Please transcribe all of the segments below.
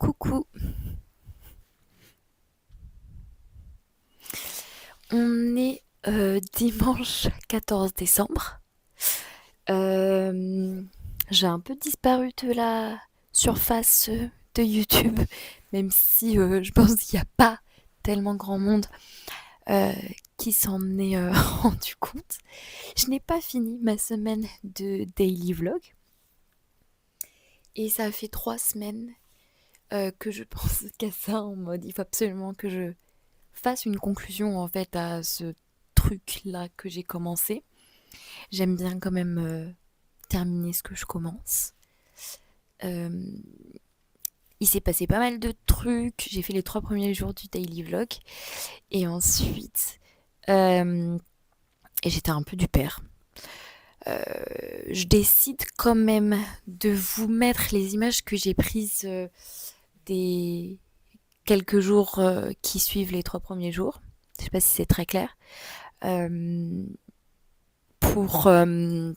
Coucou, on est dimanche 14 décembre. Euh, j'ai un peu disparu de la surface de YouTube, même si je pense qu'il n'y a pas tellement grand monde euh, qui s'en est rendu compte. Je n'ai pas fini ma semaine de daily vlog et ça fait 3 semaines que je pense qu'à ça en mode il faut absolument que je fasse une conclusion en fait à ce truc là que j'ai commencé. J'aime bien quand même terminer ce que je commence. Euh, il s'est passé pas mal de trucs. J'ai fait les 3 premiers jours du daily vlog et ensuite et j'étais un peu du père. Euh, je décide quand même de vous mettre les images que j'ai prises des quelques jours qui suivent les 3 premiers jours. Je sais pas si c'est très clair. Euh, pour, euh,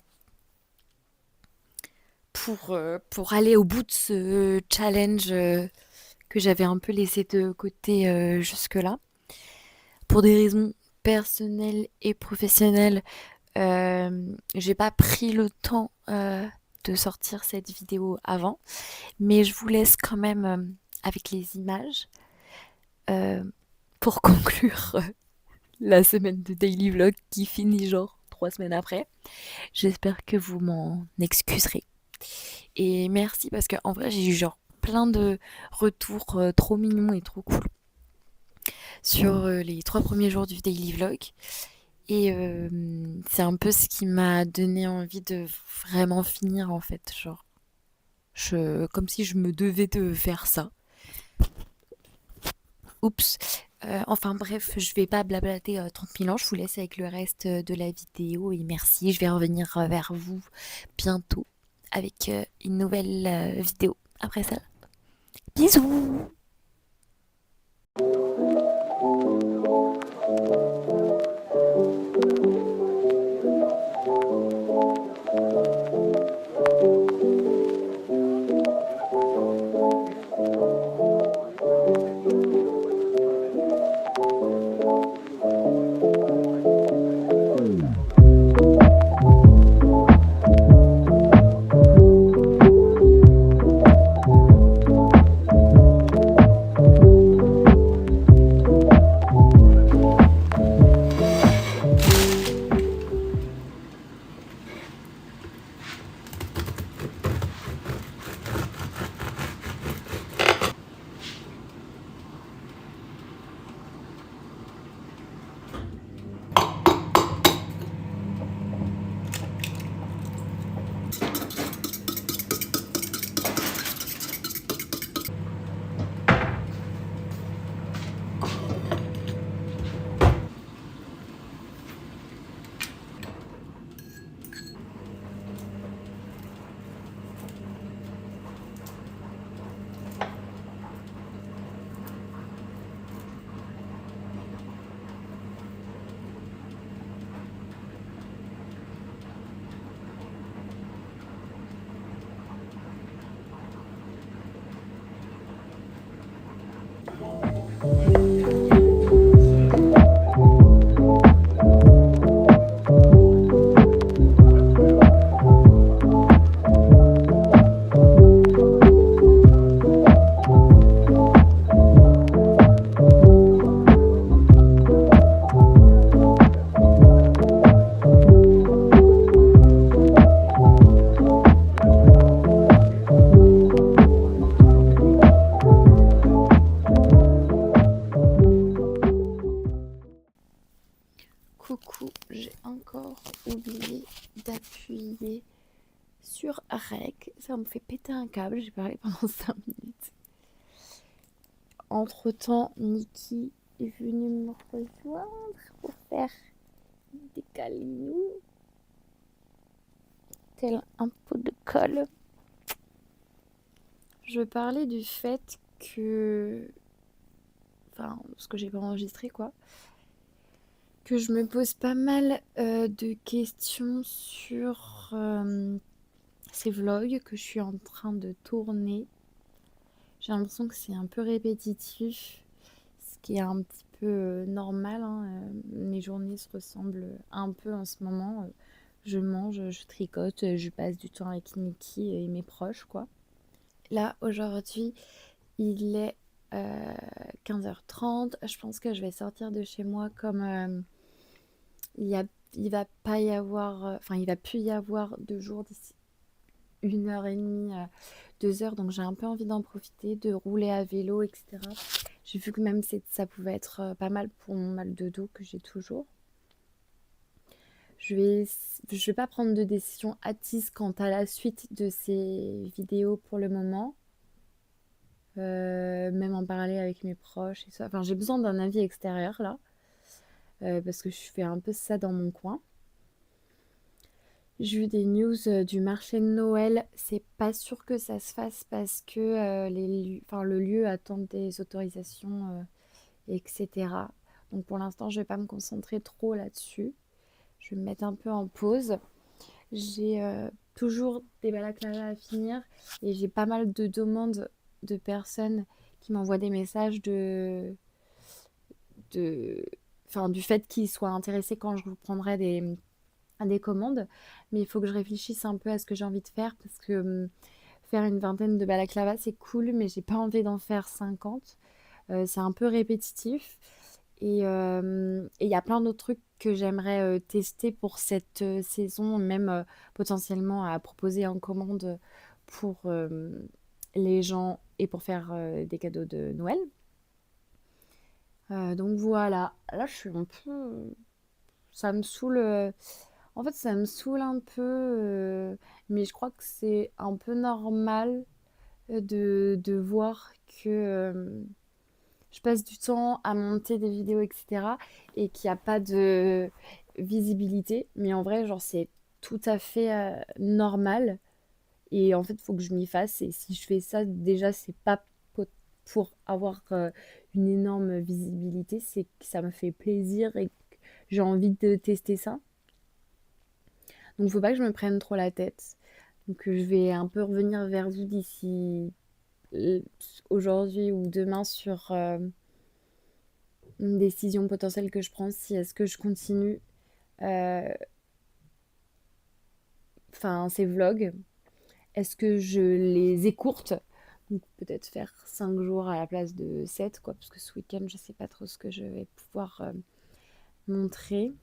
pour aller au bout de ce challenge que j'avais un peu laissé de côté jusque-là. Pour des raisons personnelles et professionnelles, j'ai pas pris le temps de sortir cette vidéo avant, mais je vous laisse quand même avec les images euh, pour conclure la semaine de daily vlog qui finit genre 3 semaines après. J'espère que vous m'en excuserez. Et merci parce qu'en vrai, j'ai eu genre plein de retours trop mignons et trop cool sur les 3 premiers jours du daily vlog. Et c'est un peu ce qui m'a donné envie de vraiment finir en fait. Genre, comme si je me devais de faire ça. Oups. Enfin bref, je vais pas blablater 30 000 ans. Je vous laisse avec le reste de la vidéo. Et merci. Je vais revenir vers vous bientôt avec une nouvelle vidéo. Après ça, bisous! Coucou, j'ai encore oublié d'appuyer sur REC. Ça me fait péter un câble, j'ai parlé pendant 5 minutes. Entre-temps, Niki est venu me rejoindre pour faire des câlins, tel un pot de colle. Je parlais du fait que... Enfin, ce que j'ai pas enregistré, quoi. Que je me pose pas mal de questions sur ces vlogs que je suis en train de tourner. J'ai l'impression que c'est un peu répétitif, ce qui est un petit peu normal, hein. Mes journées se ressemblent un peu en ce moment. Je mange, je tricote, je passe du temps avec Niki et mes proches, quoi. Là, aujourd'hui, il est 15h30. Je pense que je vais sortir de chez moi comme il y a, il va pas y avoir, enfin, il va plus y avoir de jour d'ici 1h30, 2 heures. Donc j'ai un peu envie d'en profiter, de rouler à vélo, etc. J'ai vu que même ça pouvait être pas mal pour mon mal de dos que j'ai toujours. Je vais, je vais pas prendre de décision hâtise quant à la suite de ces vidéos pour le moment. Même en parler avec mes proches et ça. Enfin, j'ai besoin d'un avis extérieur là, parce que je fais un peu ça dans mon coin. J'ai vu des news du marché de Noël. C'est pas sûr que ça se fasse parce que enfin, le lieu attend des autorisations, etc. Donc pour l'instant, je vais pas me concentrer trop là-dessus. Je vais me mettre un peu en pause. J'ai toujours des balaclavas à finir et j'ai pas mal de demandes de personnes qui m'envoient des messages de, enfin, du fait qu'ils soient intéressés quand je reprendrai des commandes. Mais il faut que je réfléchisse un peu à ce que j'ai envie de faire parce que faire une vingtaine de balaclavas, c'est cool, mais j'ai pas envie d'en faire 50. C'est un peu répétitif. Et il y a plein d'autres trucs que j'aimerais tester pour cette saison, même potentiellement à proposer en commande pour les gens et pour faire des cadeaux de Noël. Donc voilà, là je suis un peu... Ça me saoule. En fait, ça me saoule un peu, mais je crois que c'est un peu normal de voir que je passe du temps à monter des vidéos, etc. et qu'il n'y a pas de visibilité. Mais en vrai, genre, c'est tout à fait normal. Et en fait, il faut que je m'y fasse. Et si je fais ça, déjà, c'est pas pour avoir une énorme visibilité, c'est que ça me fait plaisir et que j'ai envie de tester ça. Donc, faut pas que je me prenne trop la tête. Donc, je vais un peu revenir vers vous d'ici euh, aujourd'hui ou demain sur une décision potentielle que je prends, si est-ce que je continue euh, enfin ces vlogs, est-ce que je les écourte, donc peut-être faire 5 jours à la place de 7 quoi, parce que ce week-end je sais pas trop ce que je vais pouvoir montrer,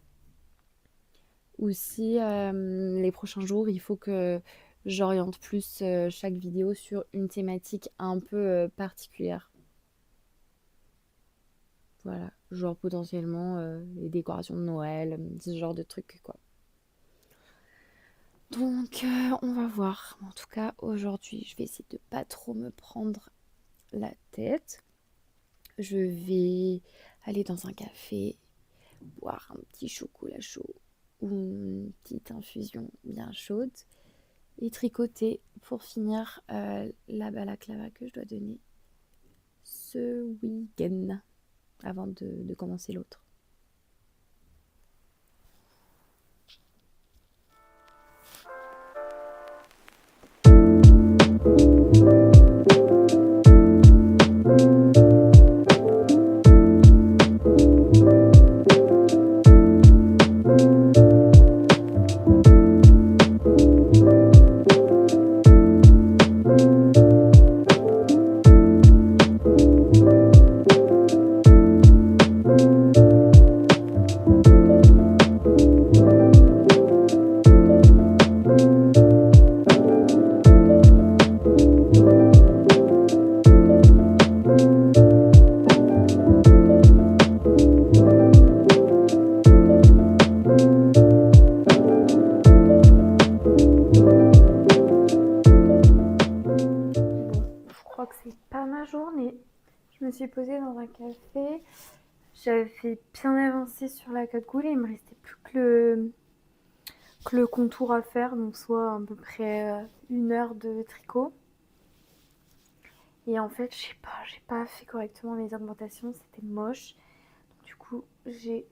ou si les prochains jours il faut que j'oriente plus chaque vidéo sur une thématique un peu particulière. Voilà, genre potentiellement les décorations de Noël, ce genre de trucs quoi. Donc, on va voir. En tout cas, aujourd'hui, je vais essayer de pas trop me prendre la tête. Je vais aller dans un café, boire un petit chocolat chaud ou une petite infusion bien chaude et tricoter pour finir la balaclava que je dois donner ce week-end avant de commencer l'autre. Bon, je crois que c'est pas ma journée. Je me suis posée dans un café. J'avais fait bien avancer sur la cagoule et il me restait plus que le contour à faire, donc soit à peu près 1 heure de tricot. Et en fait, je sais pas, j'ai pas fait correctement mes augmentations, c'était moche. Donc, du coup, j'ai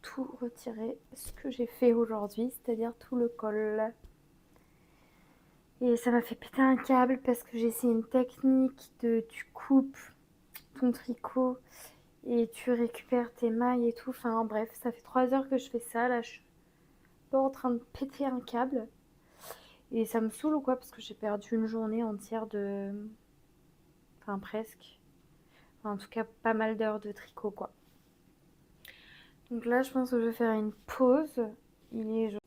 tout retiré ce que j'ai fait aujourd'hui, c'est-à-dire tout le col. Et ça m'a fait péter un câble parce que j'ai essayé une technique de tu coupes ton tricot et tu récupères tes mailles et tout. Enfin bref, ça fait 3 heures que je fais ça. Là, je suis pas en train de péter un câble. Et ça me saoule ou quoi parce que j'ai perdu une journée entière de... Enfin presque. Enfin, en tout cas, pas mal d'heures de tricot quoi. Donc là, je pense que je vais faire une pause. Il est genre,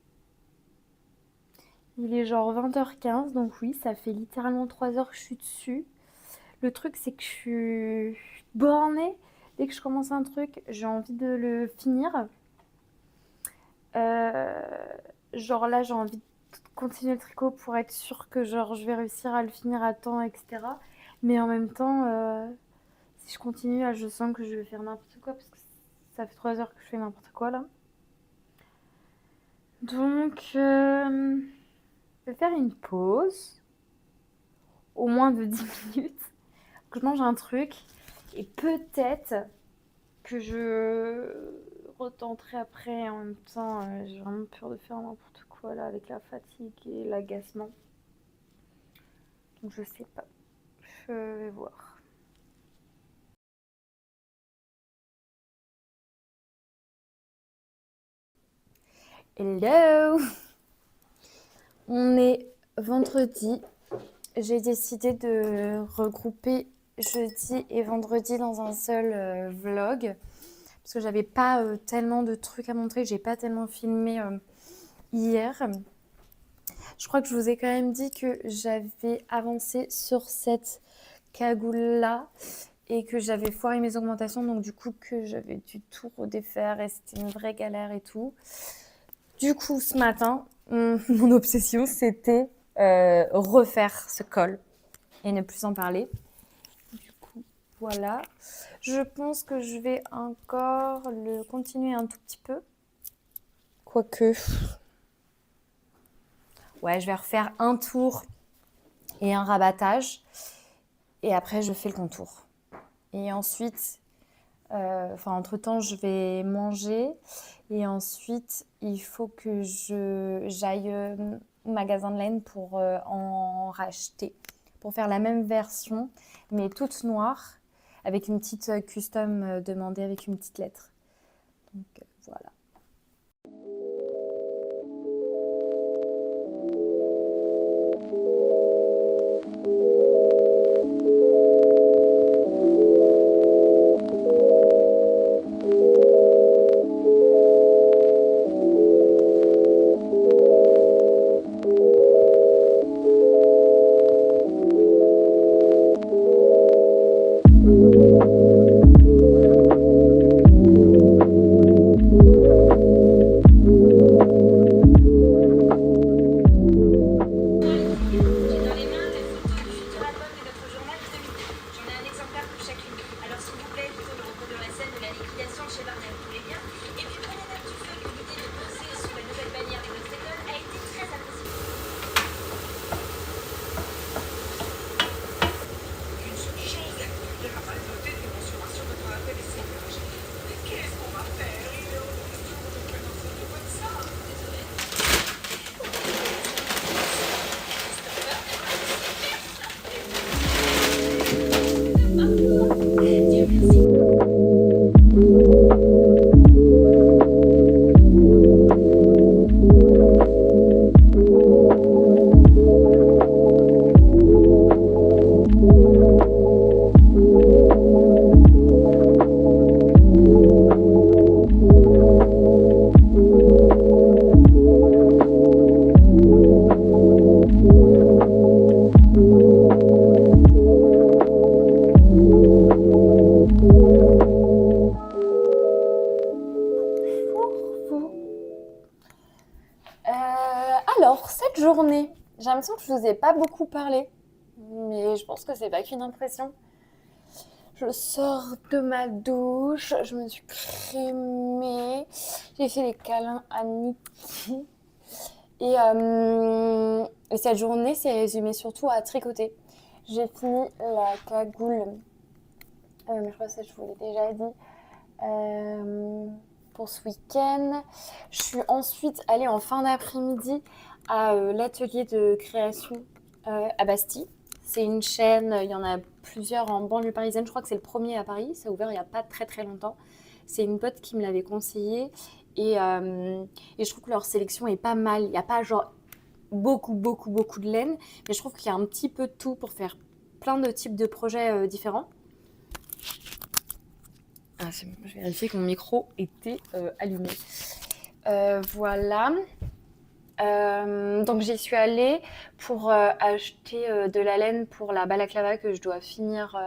il est genre 20h15, donc oui, ça fait littéralement 3 heures que je suis dessus. Le truc, c'est que je suis bornée. Dès que je commence un truc, j'ai envie de le finir. Euh, genre là, j'ai envie de continuer le tricot pour être sûre que genre, je vais réussir à le finir à temps, etc. Mais en même temps, si je continue, là, je sens que je vais faire n'importe quoi parce que ça fait 3 heures que je fais n'importe quoi là. Donc, je vais faire une pause, au moins de 10 minutes, que je mange un truc et peut-être que je retenterai après. En même temps, j'ai vraiment peur de faire n'importe quoi là avec la fatigue et l'agacement. Donc je sais pas. Je vais voir. Hello! On est vendredi. J'ai décidé de regrouper jeudi et vendredi dans un seul vlog. Parce que j'avais pas tellement de trucs à montrer. J'ai pas tellement filmé hier. Je crois que je vous ai quand même dit que j'avais avancé sur cette cagoule-là et que j'avais foiré mes augmentations, donc du coup que j'avais dû tout redéfaire et c'était une vraie galère et tout. Du coup, ce matin, mon obsession, c'était refaire ce col et ne plus en parler. Du coup, voilà. Je pense que je vais encore le continuer un tout petit peu. Quoique... Ouais, je vais refaire un tour et un rabattage. Et après, je fais le contour. Et ensuite, entre-temps, je vais manger. Et ensuite, il faut que j'aille au magasin de laine pour en racheter. Pour faire la même version, mais toute noire, avec une petite custom demandée avec une petite lettre. Donc voilà. Alors, cette journée, j'ai l'impression que je ne vous ai pas beaucoup parlé, mais je pense que c'est pas qu'une impression. Je sors de ma douche, je me suis crémée, j'ai fait les câlins à Niki. Et cette journée s'est résumée surtout à tricoter. J'ai fini la cagoule, mais je crois que ça je vous l'ai déjà dit, pour ce week-end. Je suis ensuite allée en fin d'après-midi à l'atelier de création à Bastille. C'est une chaîne, il y en a plusieurs en banlieue parisienne. Je crois que c'est le premier à Paris. Ça a ouvert il n'y a pas très très longtemps. C'est une pote qui me l'avait conseillé. Et je trouve que leur sélection est pas mal. Il n'y a pas genre beaucoup de laine. Mais je trouve qu'il y a un petit peu de tout pour faire plein de types de projets différents. Ah, c'est bon, je vais vérifier que mon micro était allumé. Voilà. Donc j'y suis allée pour acheter de la laine pour la balaclava que je dois finir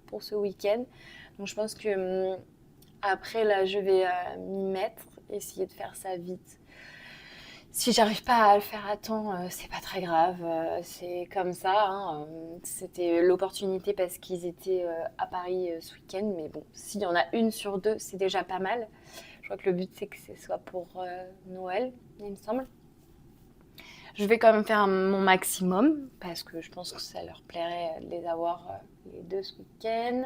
pour ce week-end. Donc je pense que après là je vais m'y mettre, essayer de faire ça vite. Si j'arrive pas à le faire à temps, c'est pas très grave, c'est comme ça, hein. C'était l'opportunité parce qu'ils étaient à Paris ce week-end, mais bon, s'il y en a une sur deux, c'est déjà pas mal. Je crois que le but c'est que ce soit pour Noël, il me semble. Je vais quand même faire mon maximum parce que je pense que ça leur plairait de les avoir les deux ce week-end.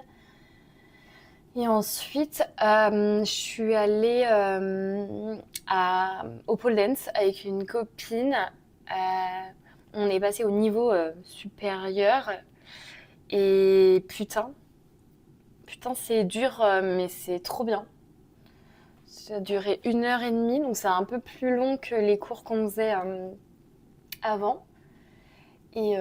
Et ensuite, je suis allée au pole dance avec une copine. On est passé au niveau supérieur. Et putain, c'est dur, mais c'est trop bien. Ça a duré 1 heure et demie, donc c'est un peu plus long que les cours qu'on faisait avant. Et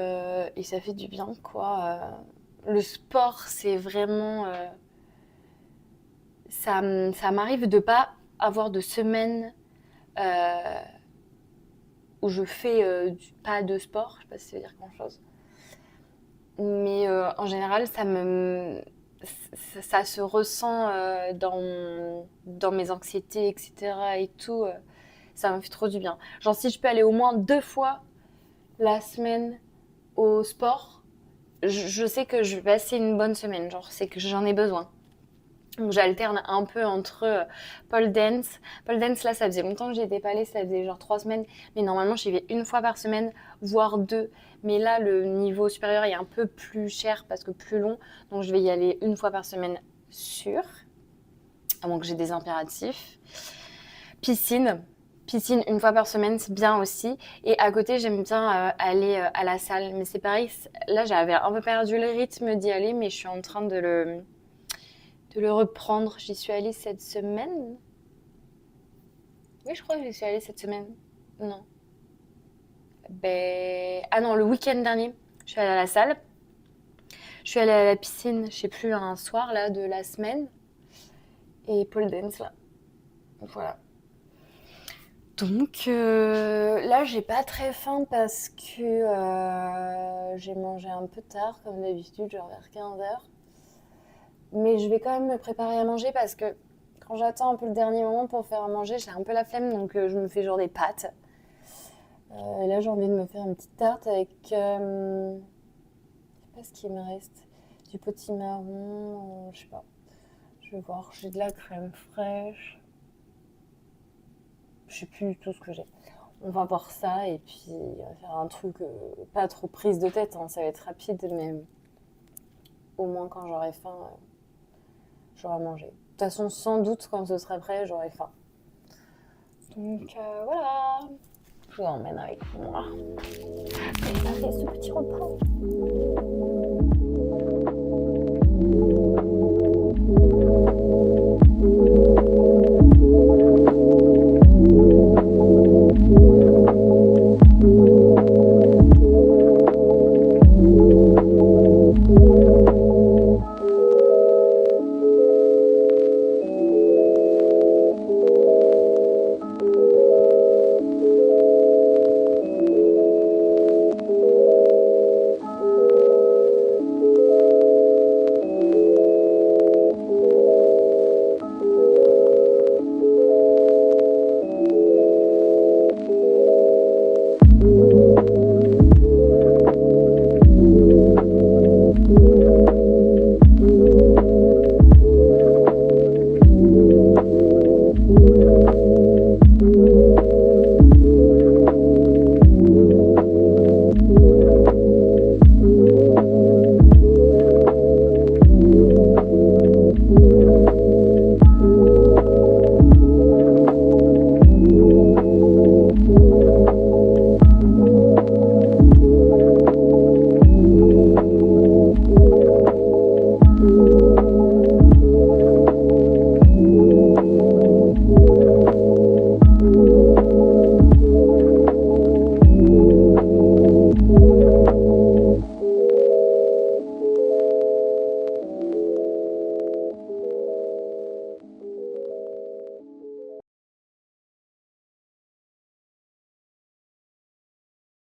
ça fait du bien, quoi. Le sport, c'est vraiment... ça m'arrive de pas avoir de semaine euh, où je fais pas de sport. Je sais pas si ça veut dire grand-chose. Mais en général, ça se ressent dans mes anxiétés, etc. et tout. Ça me fait trop du bien. Genre, si je peux aller au moins 2 fois la semaine au sport, je sais que je vais passer une bonne semaine. Genre, c'est que j'en ai besoin. Donc, j'alterne un peu entre pole dance. Pole dance, là, ça faisait longtemps que j'y étais pas allée. Ça faisait genre 3 semaines. Mais normalement, j'y vais une fois par semaine, voire 2. Mais là, le niveau supérieur est un peu plus cher parce que plus long. Donc, je vais y aller une fois par semaine sûr. À moins que j'ai des impératifs. Piscine. Piscine une fois par semaine, c'est bien aussi. Et à côté, j'aime bien aller à la salle. Mais c'est pareil, là, j'avais un peu perdu le rythme d'y aller, mais je suis en train de le reprendre. J'y suis allée cette semaine. Oui, je crois que j'y suis allée cette semaine. Non. Ah non, le week-end dernier, je suis allée à la salle. Je suis allée à la piscine, je sais plus, un soir là de la semaine. Et pole dance là. Voilà. Donc là, j'ai pas très faim parce que j'ai mangé un peu tard, comme d'habitude, genre vers 15h. Mais je vais quand même me préparer à manger parce que quand j'attends un peu le dernier moment pour faire à manger, j'ai un peu la flemme, donc je me fais genre des pâtes. Et là, j'ai envie de me faire une petite tarte avec, je sais pas ce qu'il me reste, du potimarron, je sais pas. Je vais voir, j'ai de la crème fraîche. Je sais plus du tout ce que j'ai. On va voir ça et puis on va faire un truc pas trop prise de tête, hein, ça va être rapide, mais au moins quand j'aurai faim, j'aurai mangé. De toute façon, sans doute, quand ce sera prêt, j'aurai faim. Donc voilà, je vous emmène avec moi. Et ça fait ce petit repas.